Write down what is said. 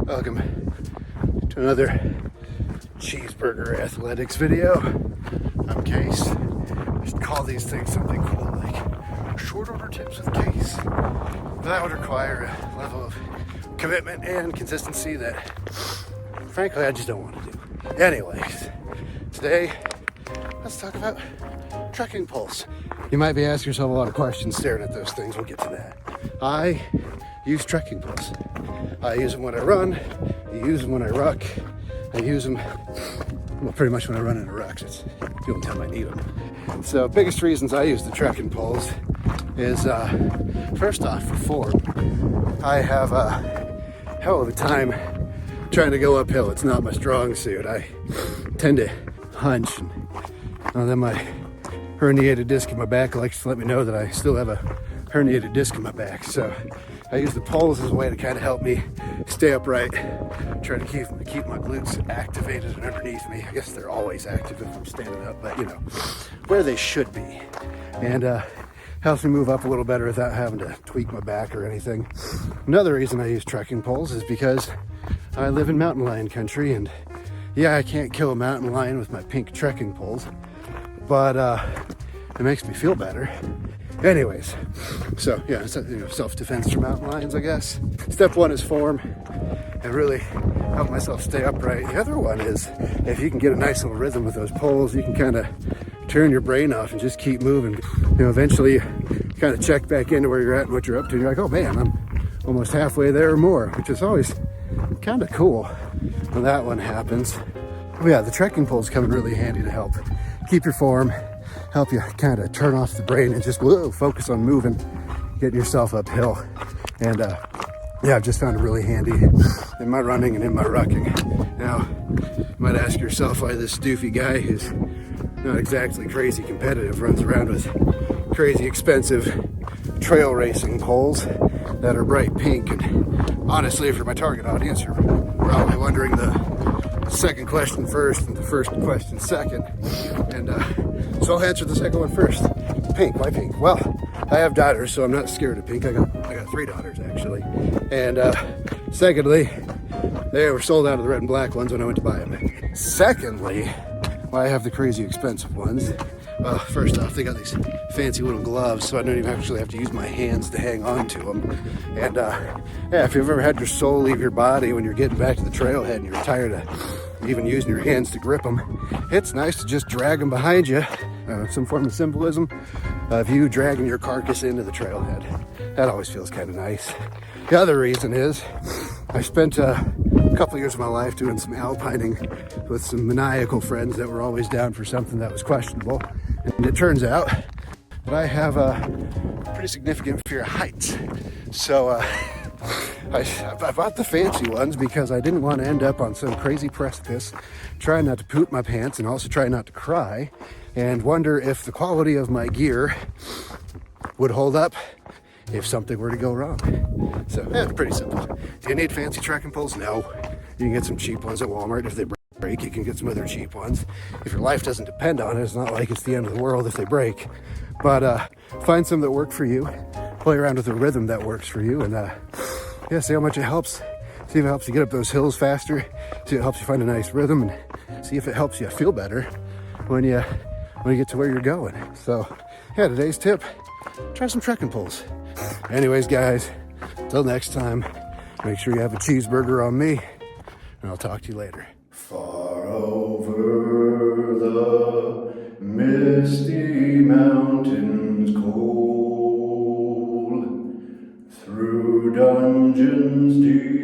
Welcome to another cheeseburger athletics video. I'm Case. I should call these things something cool like short order tips with Case. But that would require a level of commitment and consistency that frankly I just don't want to do. Anyways, today let's talk about trekking poles. You might be asking yourself a lot of questions staring at those things. We'll get to that. I use trekking poles. I use them when I run, I use them when I ruck, I use them, well, pretty much when I run in a ruck. It's the only time I need them. So biggest reasons I use the trekking poles is, first off, for form. I have a hell of a time trying to go uphill. It's not my strong suit. I tend to hunch, and then my herniated disc in my back likes to let me know that I still have a herniated disc in my back. So I use the poles as a way to kind of help me stay upright, try to keep my glutes activated and underneath me. I guess they're always active if I'm standing up, but you know, where they should be. And helps me move up a little better without having to tweak my back or anything. Another reason I use trekking poles is because I live in mountain lion country, and yeah, I can't kill a mountain lion with my pink trekking poles, but it makes me feel better. Anyways, so yeah, it's, self-defense for mountain lions, I guess. Step one is form and really help myself stay upright. The other one is if you can get a nice little rhythm with those poles, you can kind of turn your brain off and just keep moving. Eventually you kind of check back into where you're at and what you're up to, and you're like, oh man, I'm almost halfway there or more, which is always kind of cool when that one happens. But yeah, the trekking poles come in really handy to help keep your form, help you kind of turn off the brain and just focus on moving, getting yourself uphill. And yeah, I've just found it really handy in my running and in my rucking. Now, you might ask yourself why this doofy guy who's not exactly crazy competitive runs around with crazy expensive trail racing poles that are bright pink. And honestly, for my target audience, you're probably wondering the second question first and the first question second. And so I'll answer the second one first. Pink, why pink? Well, I have daughters, so I'm not scared of pink. I got 3 daughters actually. And secondly, they were sold out of the red and black ones when I went to buy them. Secondly, why I have the crazy expensive ones. First off, they got these fancy little gloves, so I don't even actually have to use my hands to hang on to them. And yeah, if you've ever had your soul leave your body when you're getting back to the trailhead and you're tired of even using your hands to grip them, it's nice to just drag them behind you. Some form of symbolism of you dragging your carcass into the trailhead. That always feels kind of nice. The other reason is I spent a couple years of my life doing some alpining with some maniacal friends that were always down for something that was questionable. And it turns out that I have a pretty significant fear of heights. So I bought the fancy ones because I didn't want to end up on some crazy precipice, trying not to poop my pants and also try not to cry, and wonder if the quality of my gear would hold up if something were to go wrong. So yeah, it's pretty simple. Do you need fancy trekking poles? No. You can get some cheap ones at Walmart. If they break, you can get some other cheap ones. If your life doesn't depend on it, it's not like it's the end of the world if they break. But find some that work for you. Play around with a rhythm that works for you, and yeah, see how much it helps. See if it helps you get up those hills faster. See if it helps you find a nice rhythm, and see if it helps you feel better when you get to where you're going. So yeah, today's tip: try some trekking poles. Anyways, guys, till next time, make sure you have a cheeseburger on me, and I'll talk to you later. Far over the misty mountains cold, through dungeons deep,